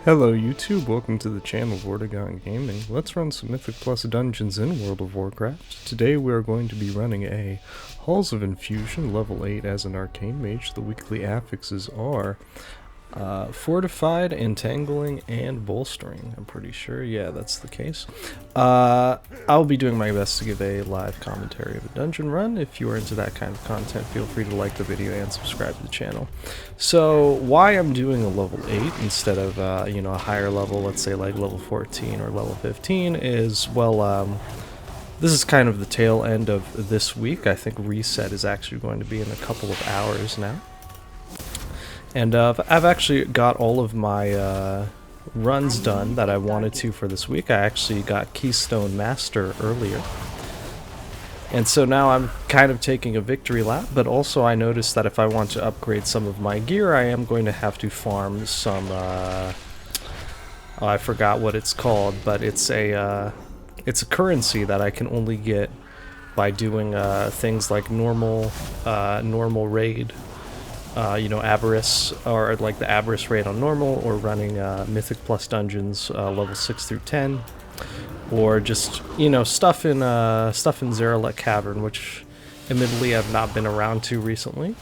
Hello YouTube, welcome to the channel Vortigon Gaming. Let's run some Mythic Plus dungeons in World of Warcraft. Today we are going to be running a Halls of Infusion, level 8 as an Arcane Mage. The weekly affixes are Fortified, Entangling, and Bolstering. I'm pretty sure, yeah, that's the case. I'll be doing my best to give a live commentary of a dungeon run. If you are into that kind of content, feel free to like the video and subscribe to the channel. So, why I'm doing a level 8 instead of, a higher level, let's say like level 14 or level 15, is, well, this is kind of the tail end of this week. I think reset is actually going to be in a couple of hours now. And I've actually got all of my runs done that I wanted to for this week. I actually got Keystone Master earlier. And so now I'm kind of taking a victory lap, but also I noticed that if I want to upgrade some of my gear, I am going to have to farm some, I forgot what it's called, but it's a currency that I can only get by doing things like normal raid. Avarice, or like the Avarice raid on normal, or running Mythic Plus dungeons level 6 through 10, or just stuff in Zeralek Cavern, which admittedly I've not been around to recently.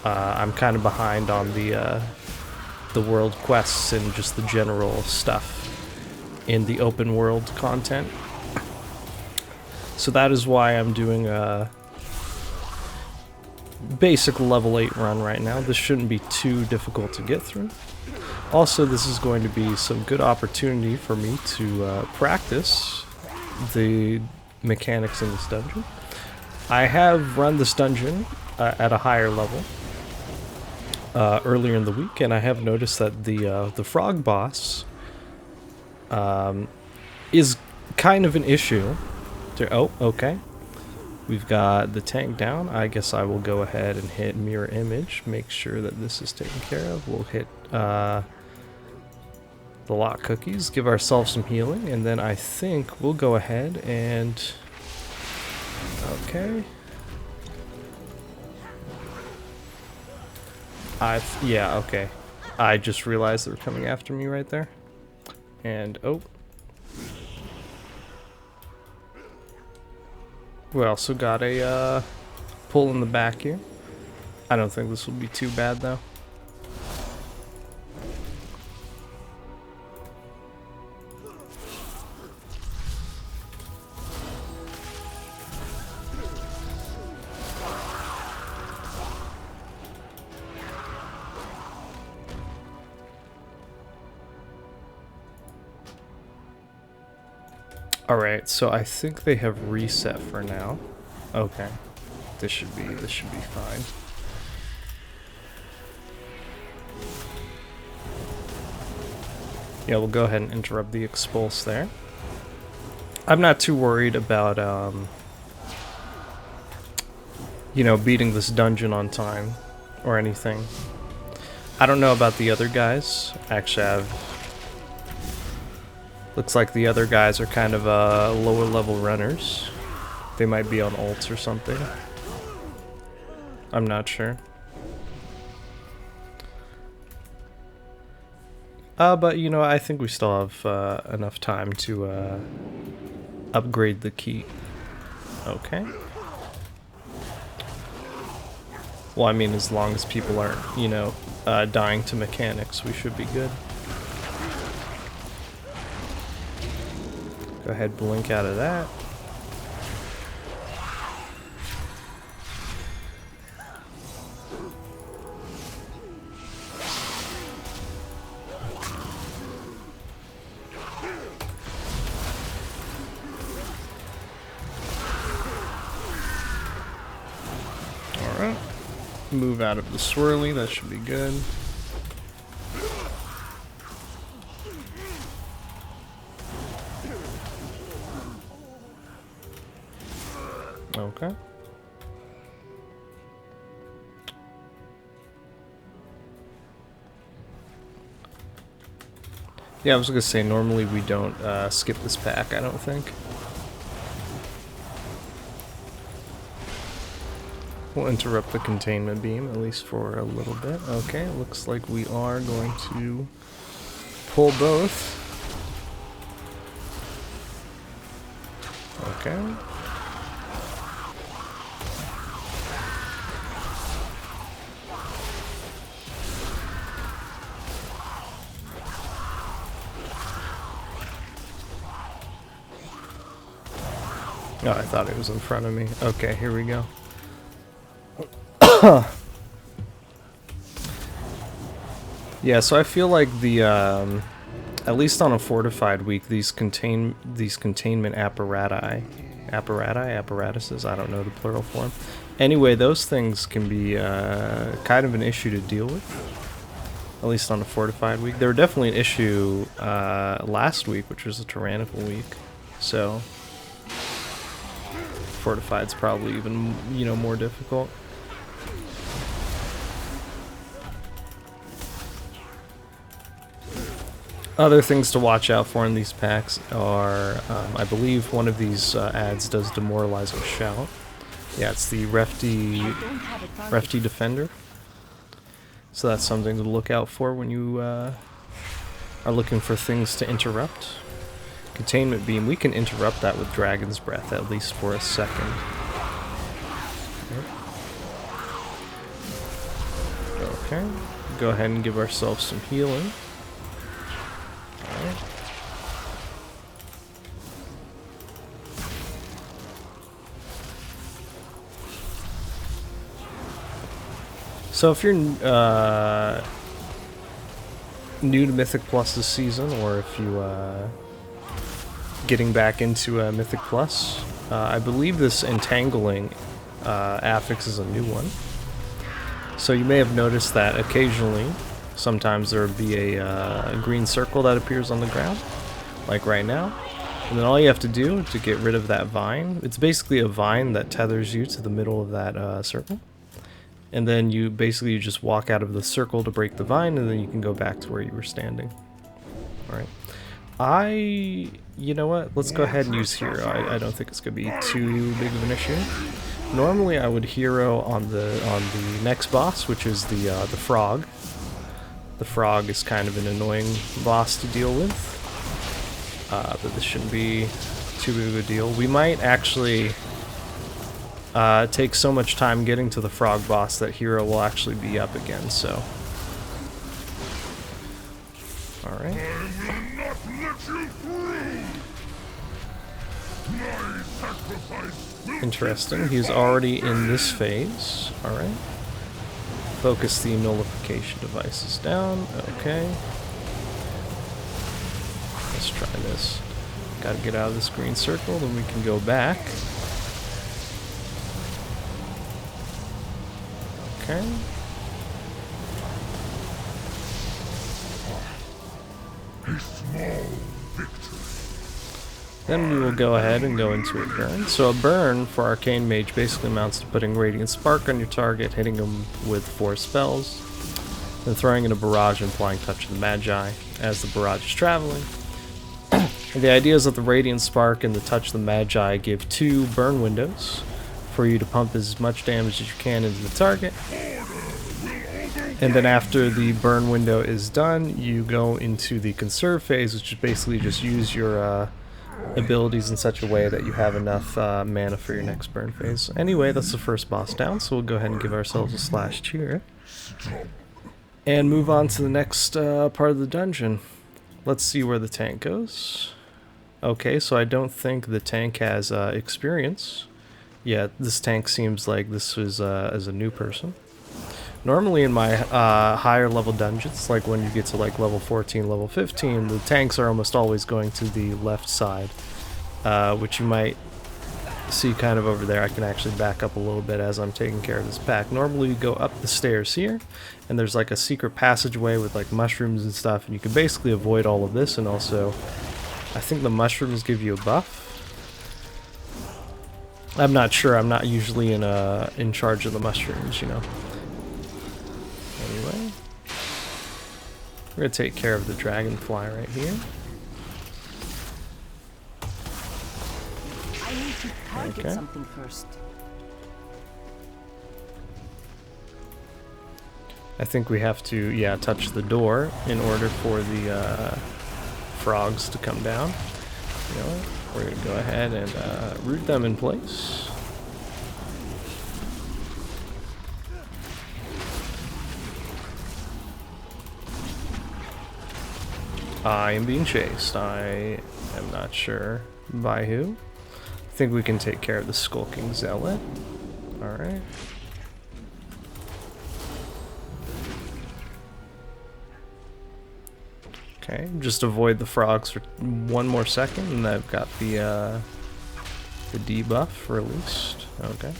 I'm kind of behind on the world quests and just the general stuff in the open world content. So that is why I'm doing a basic level 8 run right now. This shouldn't be too difficult to get through. Also, this is going to be some good opportunity for me to practice the mechanics in this dungeon. I have run this dungeon at a higher level earlier in the week, and I have noticed that the frog boss is kind of an issue. Oh, okay. We've got the tank down. I guess I will go ahead and hit mirror image, make sure that this is taken care of. We'll hit the lock cookies, give ourselves some healing, and then I think we'll go ahead and... Okay. Yeah, okay. I just realized they were coming after me right there. And, oh. We also got a pull in the back here. I don't think this will be too bad though. Alright, so I think they have reset for now. Okay. This should be fine. Yeah, we'll go ahead and interrupt the expulse there. I'm not too worried about beating this dungeon on time or anything. I don't know about the other guys. Actually, looks like the other guys are kind of lower level runners. They might be on ults or something. I'm not sure. But I think we still have enough time to upgrade the key. Okay. Well, I mean, as long as people aren't, dying to mechanics, we should be good. Go ahead, blink out of that. Alright. Move out of the swirly, that should be good. Okay. Yeah, I was gonna say, normally we don't skip this pack, I don't think. We'll interrupt the containment beam, at least for a little bit. Okay, looks like we are going to pull both. Okay. Oh, I thought it was in front of me. Okay, here we go. Yeah, so I feel like the at least on a fortified week, these containment apparatuses, I don't know the plural form. Anyway, those things can be kind of an issue to deal with, at least on a fortified week. They were definitely an issue last week, which was a tyrannical week. So fortified's probably even, you know, more difficult. Other things to watch out for in these packs are, I believe one of these ads does demoralize with shout. Yeah, it's the Refty Defender. So that's something to look out for when you are looking for things to interrupt. Containment Beam, we can interrupt that with Dragon's Breath, at least for a second. Okay, go ahead and give ourselves some healing. Alright. So if you're new to Mythic Plus this season, or if you getting back into Mythic Plus, I believe this Entangling affix is a new one. So you may have noticed that occasionally, sometimes there will be a green circle that appears on the ground, like right now. And then all you have to do to get rid of that vine, it's basically a vine that tethers you to the middle of that circle. And then you basically just walk out of the circle to break the vine, and then you can go back to where you were standing. Alright. You know what? Let's go ahead and use Hero. I don't think it's going to be too big of an issue. Normally I would Hero on the next boss, which is the Frog. The Frog is kind of an annoying boss to deal with. But this shouldn't be too big of a deal. We might actually take so much time getting to the Frog boss that Hero will actually be up again, so. Alright. Interesting, he's already in this phase. Alright. Focus the nullification devices down. Okay. Let's try this. Gotta get out of this green circle, then we can go back. Okay. A small victory. Then we will go ahead and go into a burn. So a burn for Arcane Mage basically amounts to putting Radiant Spark on your target, hitting them with 4 spells, then throwing in a barrage and applying Touch of the Magi as the barrage is traveling. And the idea is that the Radiant Spark and the Touch of the Magi give 2 burn windows for you to pump as much damage as you can into the target. And then after the burn window is done, you go into the conserve phase, which is basically just use your abilities in such a way that you have enough mana for your next burn phase. Anyway, that's the first boss down, so we'll go ahead and give ourselves a slash cheer. And move on to the next part of the dungeon. Let's see where the tank goes. Okay, so I don't think the tank has experience. Yeah, this tank seems like this was as a new person. Normally in my higher level dungeons, like when you get to like level 14, level 15, the tanks are almost always going to the left side, which you might see kind of over there. I can actually back up a little bit as I'm taking care of this pack. Normally you go up the stairs here, and there's like a secret passageway with like mushrooms and stuff, and you can basically avoid all of this, and also I think the mushrooms give you a buff. I'm not sure, I'm not usually in charge of the mushrooms, you know. Anyway, we're gonna take care of the dragonfly right here. I need to target something first. I think we have to, yeah, touch the door in order for the frogs to come down. You know, we're gonna go ahead and root them in place. I am being chased. I am not sure by who. I think we can take care of the skulking zealot. Alright. Okay, just avoid the frogs for one more second, and I've got the debuff released. Okay.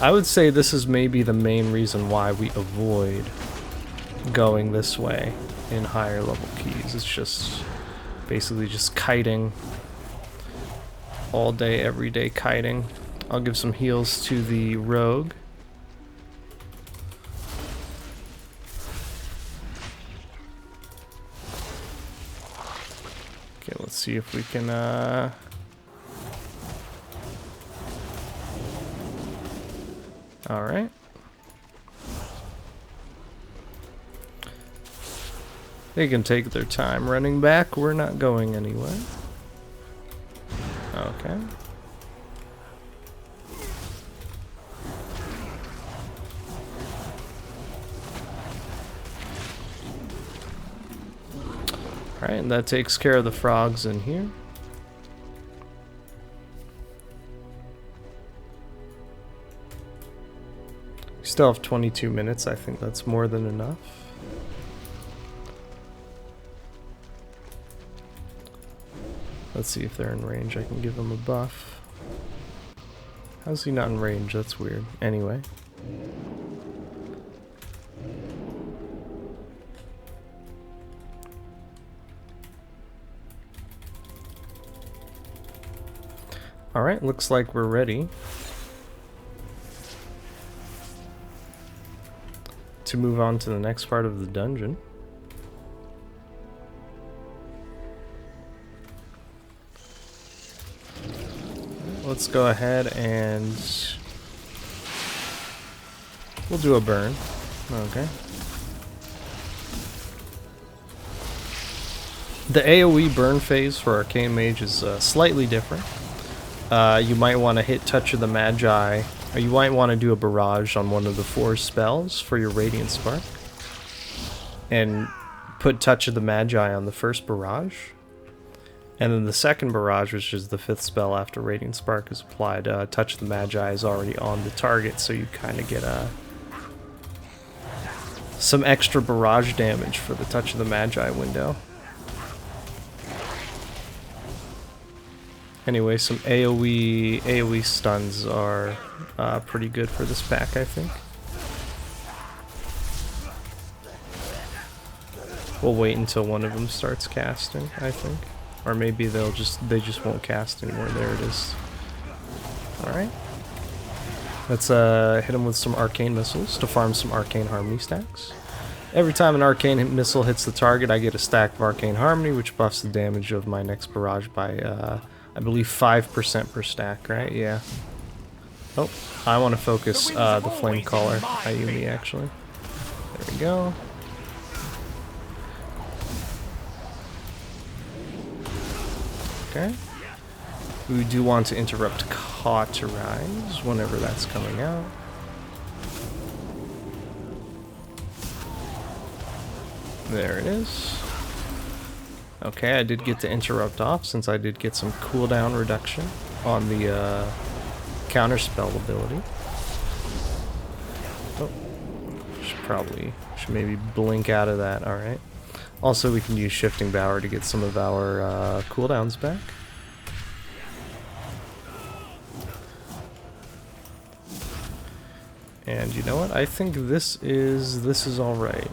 I would say this is maybe the main reason why we avoid going this way in higher level keys. It's just basically just kiting all day, every day kiting. I'll give some heals to the rogue. Okay, let's see if we can alright. They can take their time running back. We're not going anywhere. Okay. Alright, and that takes care of the frogs in here. We still have 22 minutes. I think that's more than enough. Let's see if they're in range. I can give them a buff. How's he not in range? That's weird. Anyway. Alright, looks like we're ready to move on to the next part of the dungeon. Let's go ahead and we'll do a burn. Okay. The AoE burn phase for Arcane Mage is slightly different. You might want to hit Touch of the Magi, or you might want to do a barrage on one of the 4 spells for your Radiant Spark, and put Touch of the Magi on the first barrage. And then the second barrage, which is the 5th spell after Radiant Spark is applied, Touch of the Magi is already on the target, so you kind of get some extra barrage damage for the Touch of the Magi window. Anyway, some AoE stuns are pretty good for this pack, I think. We'll wait until one of them starts casting, I think. Or maybe they just won't cast anymore. There it is. Alright. Let's hit them with some arcane missiles to farm some arcane harmony stacks. Every time an arcane missile hits the target, I get a stack of arcane harmony, which buffs the damage of my next barrage by, I believe 5% per stack, right? Yeah. Oh, I want to focus the flame caller, Ayumi, actually. There we go. Okay. We do want to interrupt Cauterize whenever that's coming out. There it is. Okay, I did get the interrupt off since I did get some cooldown reduction on the counterspell ability. Oh, should maybe blink out of that. All right. Also, we can use Shifting Bower to get some of our cooldowns back. And you know what? I think this is all right.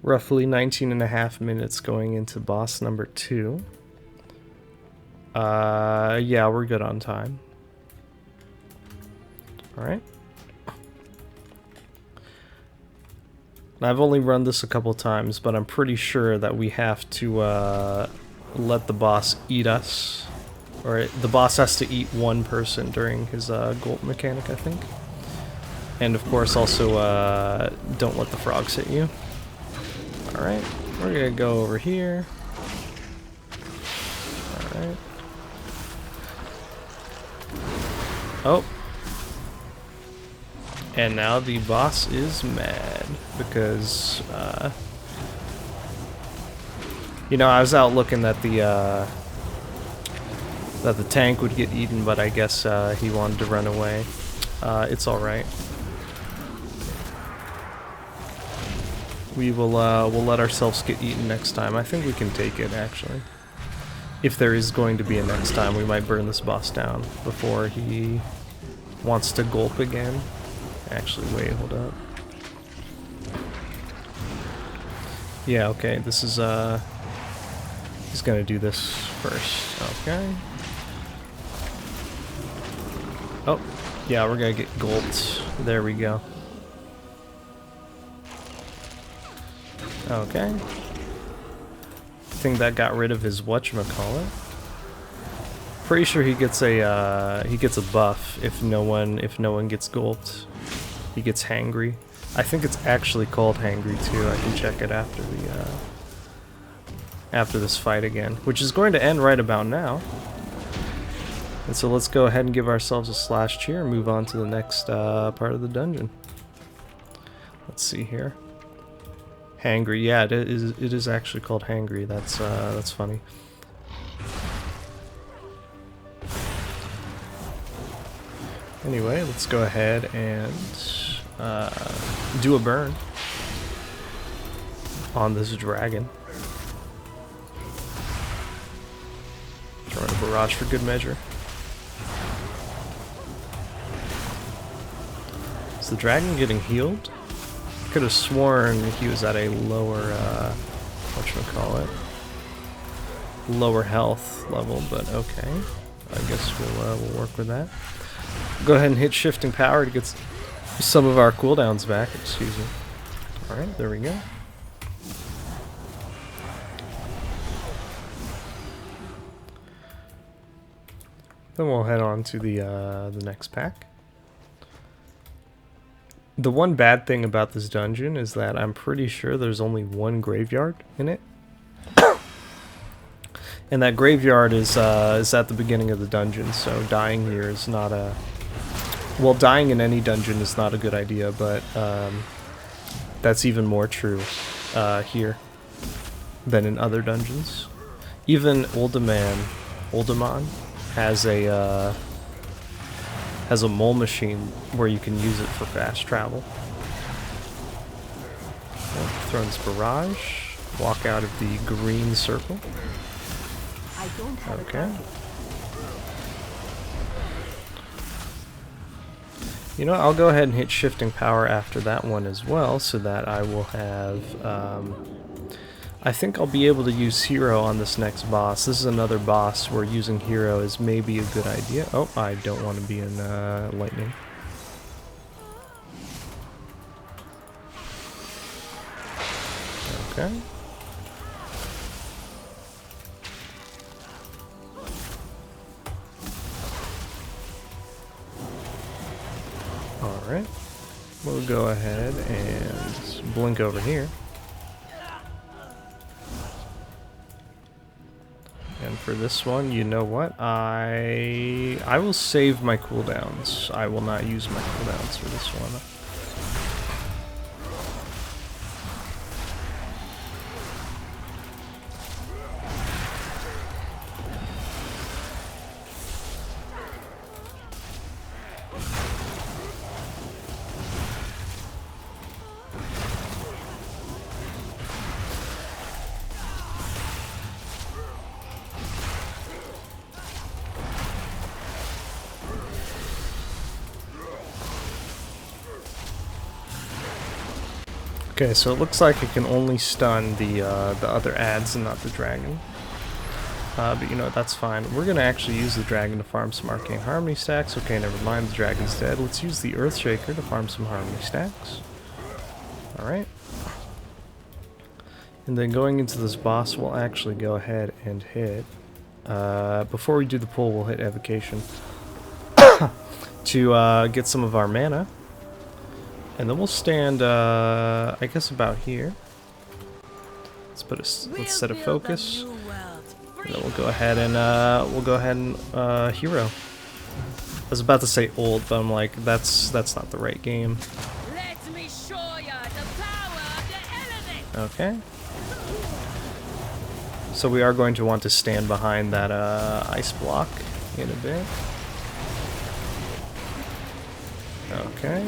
Roughly 19.5 minutes going into boss number 2. Yeah, we're good on time. Alright. I've only run this a couple times, but I'm pretty sure that we have to let the boss eat us Or the boss has to eat one person during his gulp mechanic, I think. And of course also don't let the frogs hit you. Alright, we're gonna go over here. Alright. Oh. And now the boss is mad because, you know, I was out looking that the tank would get eaten, but I guess he wanted to run away. It's alright. We'll let ourselves get eaten next time. I think we can take it, actually. If there is going to be a next time, we might burn this boss down before he wants to gulp again. Actually, wait, hold up. Yeah, okay, this is, he's gonna do this first. Okay. Oh, yeah, we're gonna get gulped. There we go. Okay. I think that got rid of his whatchamacallit. Pretty sure he gets a buff if no one gets gulped. He gets hangry. I think it's actually called hangry too. I can check it after the after this fight again, which is going to end right about now. And so let's go ahead and give ourselves a slash cheer and move on to the next part of the dungeon. Let's see here. Hangry, yeah, it is actually called hangry. That's funny. Anyway, let's go ahead and do a burn on this dragon. Throwing a barrage for good measure. Is the dragon getting healed? Could have sworn he was at a lower, whatchamacallit, lower health level, but okay. I guess we'll work with that. Go ahead and hit shifting power to get some of our cooldowns back, excuse me. Alright, there we go. Then we'll head on to the next pack. The one bad thing about this dungeon is that I'm pretty sure there's only one graveyard in it. And that graveyard is at the beginning of the dungeon, so dying here is not a... Well, dying in any dungeon is not a good idea, but that's even more true here than in other dungeons. Even Uldaman has a mole machine where you can use it for fast travel. Throw this barrage, walk out of the green circle. Okay. You know, I'll go ahead and hit shifting power after that one as well, so that I will have, I think I'll be able to use hero on this next boss. This is another boss where using hero is maybe a good idea. Oh, I don't want to be in lightning. Okay. Alright. We'll go ahead and blink over here. And for this one, you know what? I will save my cooldowns. I will not use my cooldowns for this one. Okay, so it looks like it can only stun the other adds and not the dragon. But you know, that's fine. We're gonna actually use the dragon to farm some Arcane Harmony stacks. Okay, never mind, the dragon's dead. Let's use the Earthshaker to farm some Harmony stacks. Alright. And then going into this boss, we'll actually go ahead and hit Before we do the pull, we'll hit evocation to get some of our mana. And then we'll stand, I guess about here. Let's set a focus. And then we'll go ahead and hero. I was about to say ult, but I'm like, that's not the right game. Let me show ya the power of the element. Okay. So we are going to want to stand behind that ice block in a bit. Okay.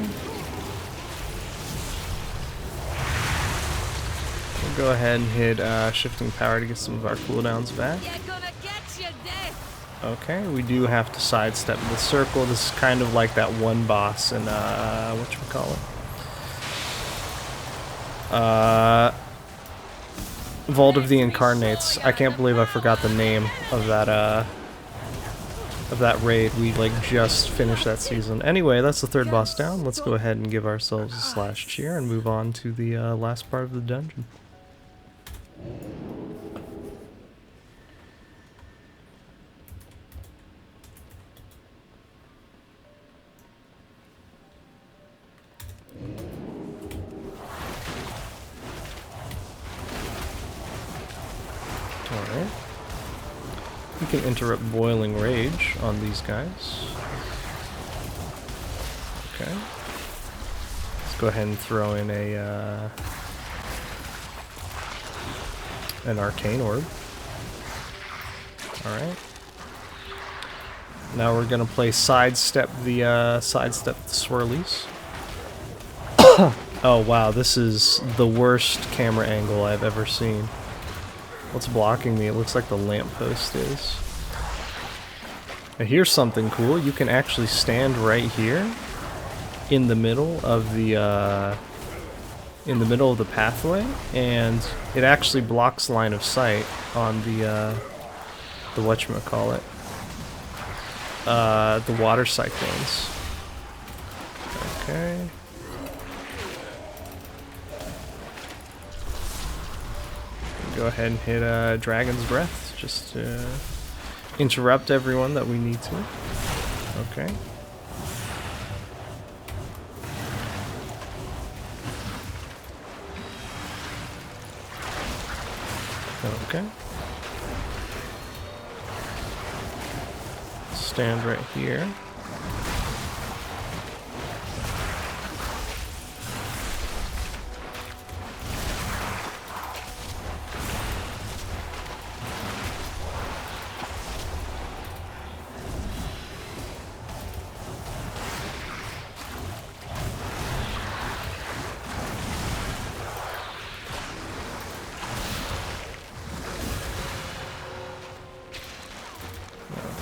We'll go ahead and hit shifting power to get some of our cooldowns back. You're gonna get your death. Okay, we do have to sidestep the circle. This is kind of like that one boss in whatchamacallit? Vault of the Incarnates. I can't believe I forgot the name of that raid. We like just finished that season. Anyway, that's the third boss down. Let's go ahead and give ourselves a slash cheer and move on to the last part of the dungeon. Alright. We can interrupt Boiling Rage on these guys. Okay. Let's go ahead and throw in an Arcane Orb. Alright. Now we're gonna play sidestep the swirlies. Oh wow, this is the worst camera angle I've ever seen. What's blocking me? It looks like the lamppost is. Now here's something cool. You can actually stand right here in the middle of the pathway, and it actually blocks line of sight on the whatchamacallit, the water cyclones. Okay. Go ahead and hit Dragon's Breath just to interrupt everyone that we need to. Okay. Okay. Stand right here.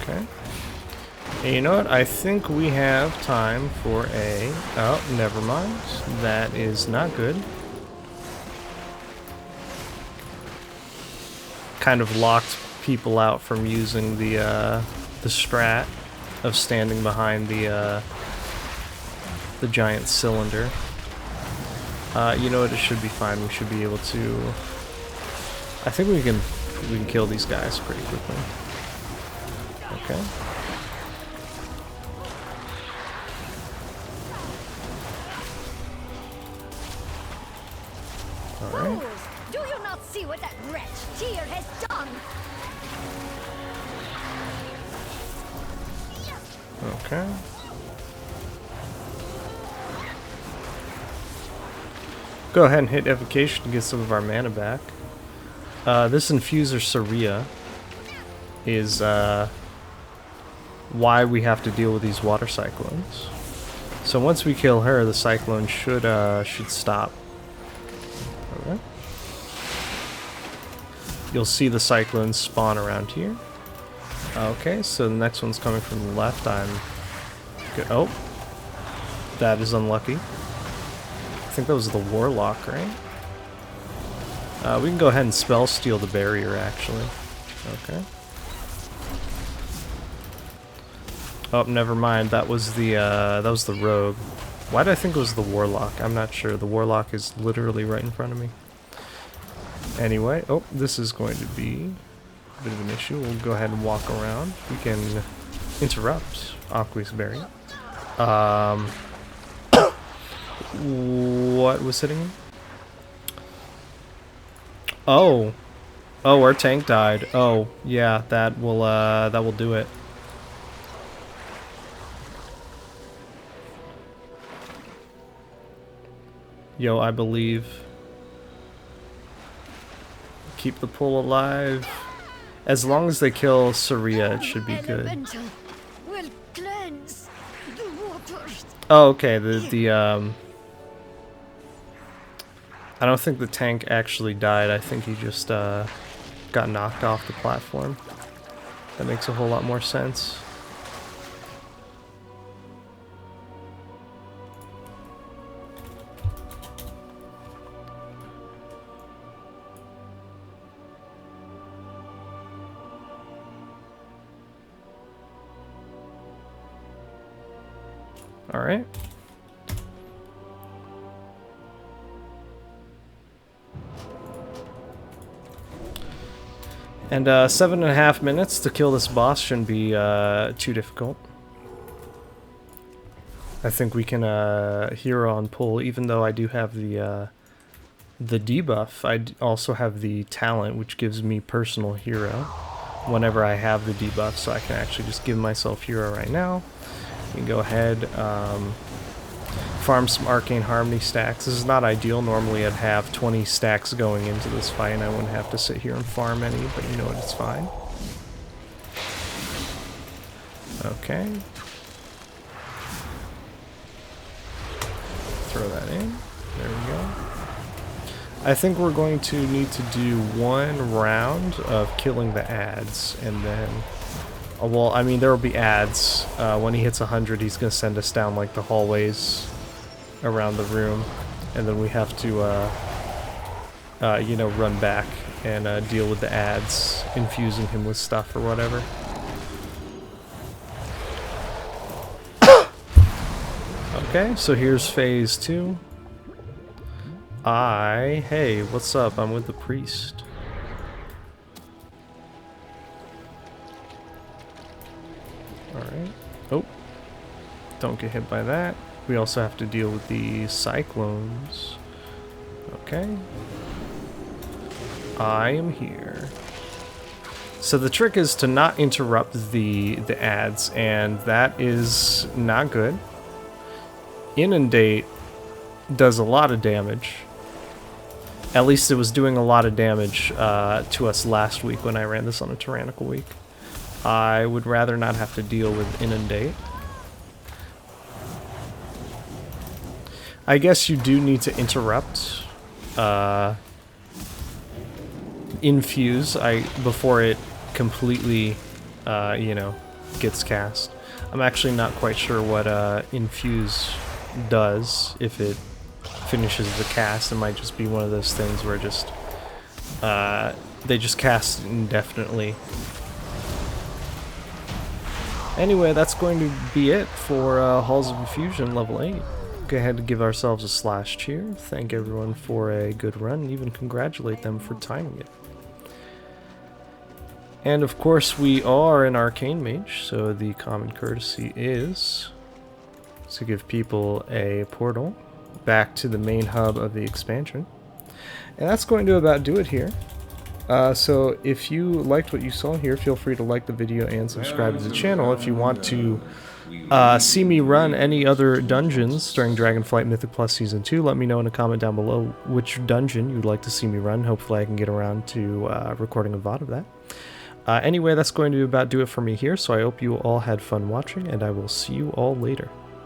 Okay. And you know what? I think we have time for a... Oh, never mind. That is not good. Kind of locked people out from using the strat of standing behind the giant cylinder. You know what? It should be fine. We should be able to... I think we can kill these guys pretty quickly. Okay. Alright. Do you not see what that wretch Tyr has done? Okay. Go ahead and hit evocation to get some of our mana back. This Infuser Saria is why we have to deal with these water cyclones. So once we kill her, the cyclone should stop. Alright. You'll see the cyclones spawn around here. Okay, so the next one's coming from the left. I'm good. Oh, that is unlucky. I think that was the Warlock, right? We can go ahead and spell steal the barrier, actually. Okay. Oh, never mind. That was the rogue. Why did I think it was the Warlock? I'm not sure. The Warlock is literally right in front of me. Anyway, oh, this is going to be bit of an issue. We'll go ahead and walk around. We can interrupt Aqua's Berry. What was hitting him? Oh. Oh, our tank died. Oh, yeah, that will do it. Yo, I believe. Keep the pool alive. As long as they kill Saria, it should be good. Will cleanse the waters. Oh, okay. I don't think the tank actually died. I think he just got knocked off the platform. That makes a whole lot more sense. All right. And 7.5 minutes to kill this boss shouldn't be too difficult. I think we can hero on pull, even though I do have the debuff. I also have the talent, which gives me personal hero whenever I have the debuff, so I can actually just give myself hero right now. You can go ahead, farm some Arcane Harmony stacks. This is not ideal. Normally I'd have 20 stacks going into this fight and I wouldn't have to sit here and farm any, but you know what, it's fine. Okay. Throw that in. There we go. I think we're going to need to do one round of killing the ads, and then... well, I mean, there will be ads. When he hits 100, he's going to send us down, like, the hallways around the room. And then we have to, you know, run back and deal with the ads, infusing him with stuff or whatever. Okay, so here's phase 2. Hey, what's up? I'm with the priest. Alright. Oh. Don't get hit by that. We also have to deal with the cyclones. Okay. I am here. So the trick is to not interrupt the ads, and that is not good. Inundate does a lot of damage. At least it was doing a lot of damage to us last week when I ran this on a Tyrannical week. I would rather not have to deal with Inundate. I guess you do need to interrupt Infuse before it completely, you know, gets cast. I'm actually not quite sure what Infuse does if it finishes the cast. It might just be one of those things where just they just cast indefinitely. Anyway, that's going to be it for Halls of Infusion level 8. Go ahead and give ourselves a slash cheer. Thank everyone for a good run, and even congratulate them for timing it. And of course, we are an Arcane Mage, so the common courtesy is to give people a portal back to the main hub of the expansion. And that's going to about do it here. So if you liked what you saw here, feel free to like the video and subscribe to the channel. If you want to see me run any other dungeons during Dragonflight Mythic Plus Season 2, let me know in a comment down below which dungeon you'd like to see me run. Hopefully I can get around to recording a VOD of that. Anyway, that's going to about do it for me here, so I hope you all had fun watching, and I will see you all later.